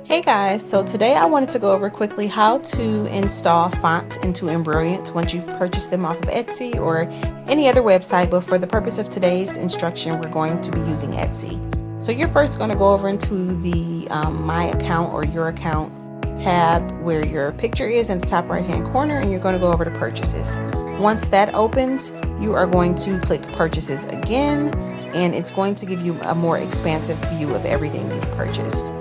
Hey guys, so today I wanted to go over quickly how to install fonts into Embrilliance once you've purchased them off of Etsy or any other website, but for the purpose of today's instruction, we're going to be using Etsy. So you're first going to go over into the My Account or Your Account tab where your picture is in the top right hand corner, and you're going to go over to Purchases. Once that opens, you are going to click Purchases again, and it's going to give you a more expansive view of everything you've purchased.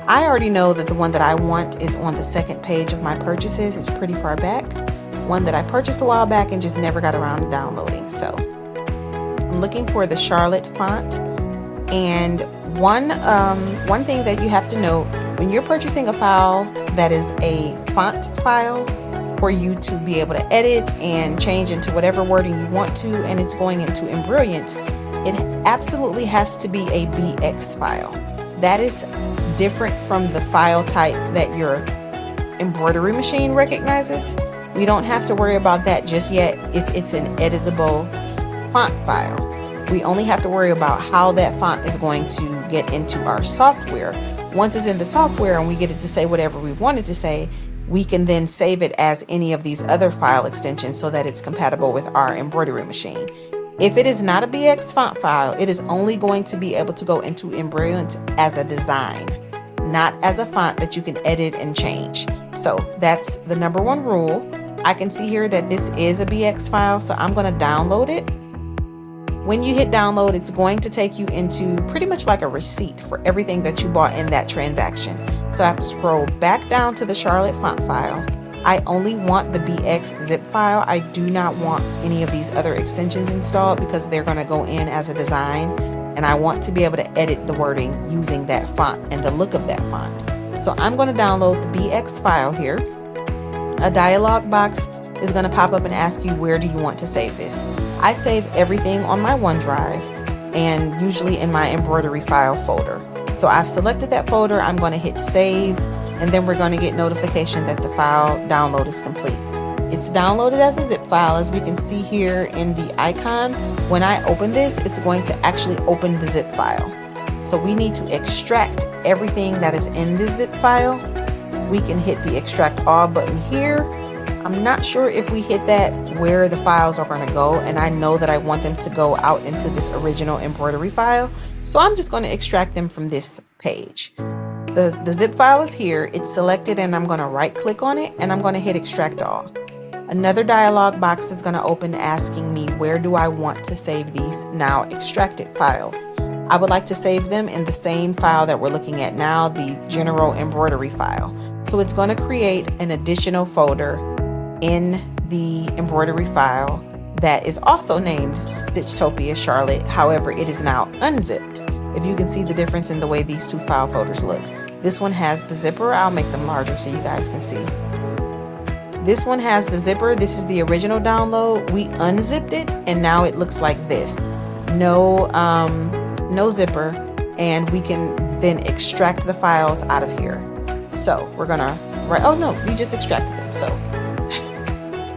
I already know that the one that I want is on the second page of my purchases. It's pretty far back. One that I purchased a while back and just never got around to downloading. So I'm looking for the Charlotte font. And one thing that you have to know, when you're purchasing a file that is a font file for you to be able to edit and change into whatever wording you want to, and it's going into Embrilliance, it absolutely has to be a BX file. That is different from the file type that your embroidery machine recognizes. We don't have to worry about that just yet if it's an editable font file. We only have to worry about how that font is going to get into our software. Once it's in the software and we get it to say whatever we want it to say, we can then save it as any of these other file extensions so that it's compatible with our embroidery machine. If it is not a BX font file, it is only going to be able to go into Embrilliance as a design, not as a font that you can edit and change. So that's the number one rule. I can see here that this is a BX file, so I'm going to download it. When you hit download, it's going to take you into pretty much like a receipt for everything that you bought in that transaction. So I have to scroll back down to the Charlotte font file. I only want the BX zip file. I do not want any of these other extensions installed because they're going to go in as a design, and I want to be able to edit the wording using that font and the look of that font. So I'm going to download the BX file here. A dialog box is going to pop up and ask you, where do you want to save this? I save everything on my OneDrive and usually in my embroidery file folder. So I've selected that folder. I'm going to hit save, and then we're going to get notification that the file download is complete. It's downloaded as a zip file, as we can see here in the icon. When I open this, it's going to actually open the zip file. So we need to extract everything that is in this zip file. We can hit the extract all button here. I'm not sure if we hit that where the files are going to go, and I know that I want them to go out into this original embroidery file. So I'm just going to extract them from this page. The zip file is here, it's selected, and I'm going to right click on it and I'm going to hit extract all. Another dialog box is going to open asking me, where do I want to save these now extracted files? I would like to save them in the same file that we're looking at now, the general embroidery file. So it's going to create an additional folder in the embroidery file that is also named Stitchtopia Charlotte. However, it is now unzipped. If you can see the difference in the way these two file folders look. This one has the zipper. I'll make them larger so you guys can see. This one has the zipper. This is the original download. We unzipped it and now it looks like this. No zipper, and we can then extract the files out of here. So we're gonna we just extracted them. So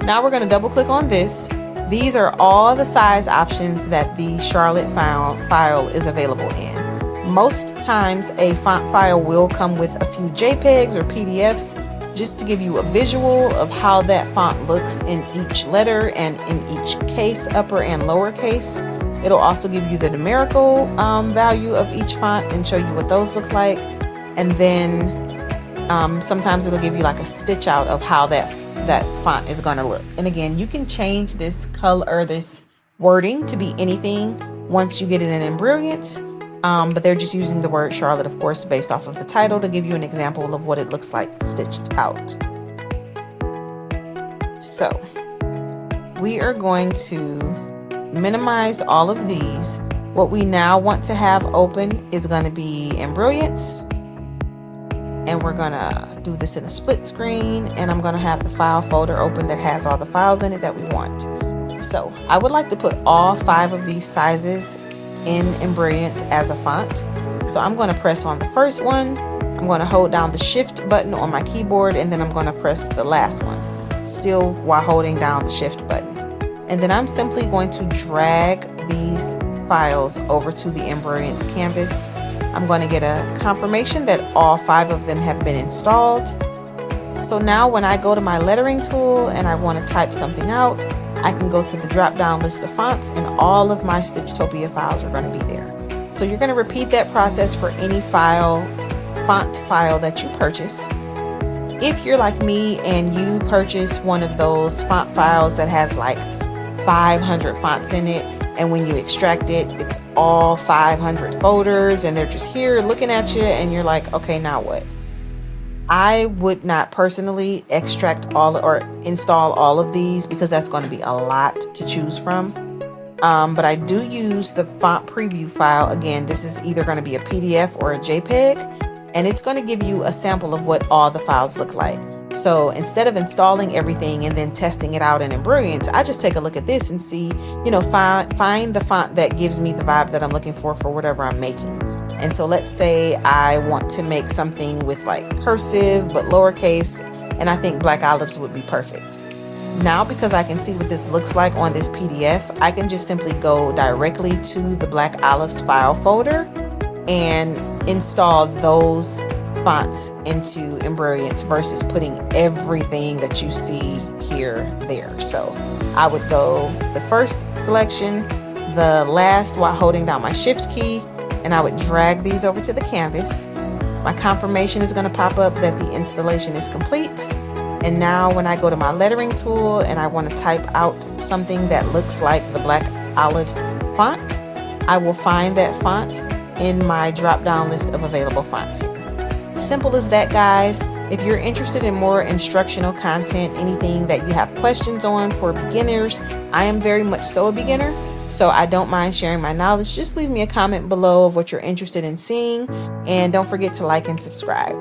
now we're gonna double click on this. These are all the size options that the Charlotte file is available in. Most times a font file will come with a few JPEGs or PDFs just to give you a visual of how that font looks in each letter and in each case, upper and lower case. It'll also give you the numerical value of each font and show you what those look like. And then sometimes it'll give you like a stitch out of how that font is going to look. And again, you can change this color or this wording to be anything once you get it in Embrilliance. But they're just using the word Charlotte, of course, based off of the title to give you an example of what it looks like stitched out. So we are going to minimize all of these. What we now want to have open is going to be Embrilliance. And we're gonna do this in a split screen, and I'm gonna have the file folder open that has all the files in it that we want. So I would like to put all 5 of these sizes in Embrilliance as a font. So I'm gonna press on the first one. I'm gonna hold down the shift button on my keyboard, and then I'm gonna press the last one, still while holding down the shift button. And then I'm simply going to drag these files over to the Embrilliance canvas. I'm going to get a confirmation that all 5 of them have been installed. So now when I go to my lettering tool and I want to type something out, I can go to the drop down list of fonts and all of my Stitchtopia files are going to be there. So you're going to repeat that process for any font file that you purchase. If you're like me and you purchase one of those font files that has like 500 fonts in it, and when you extract it, it's all 500 folders and they're just here looking at you and you're like, okay, now what? I would not personally extract all or install all of these because that's going to be a lot to choose from. But I do use the font preview file. Again, this is either going to be a PDF or a JPEG, and it's going to give you a sample of what all the files look like. So instead of installing everything and then testing it out in Embrilliance, I just take a look at this and see, find the font that gives me the vibe that I'm looking for whatever I'm making. And so let's say I want to make something with like cursive but lowercase, and I think Black Olives would be perfect. Now, because I can see what this looks like on this PDF, I can just simply go directly to the Black Olives file folder and install those fonts into Embrilliance versus putting everything that you see here there. So I would go the first selection, the last while holding down my shift key, and I would drag these over to the canvas. My confirmation is going to pop up that the installation is complete. And now when I go to my lettering tool and I want to type out something that looks like the Black Olives font, I will find that font in my drop down list of available fonts here. Simple as that, guys. If you're interested in more instructional content, anything that you have questions on for beginners, I am very much so a beginner, so I don't mind sharing my knowledge. Just leave me a comment below of what you're interested in seeing, and don't forget to like and subscribe.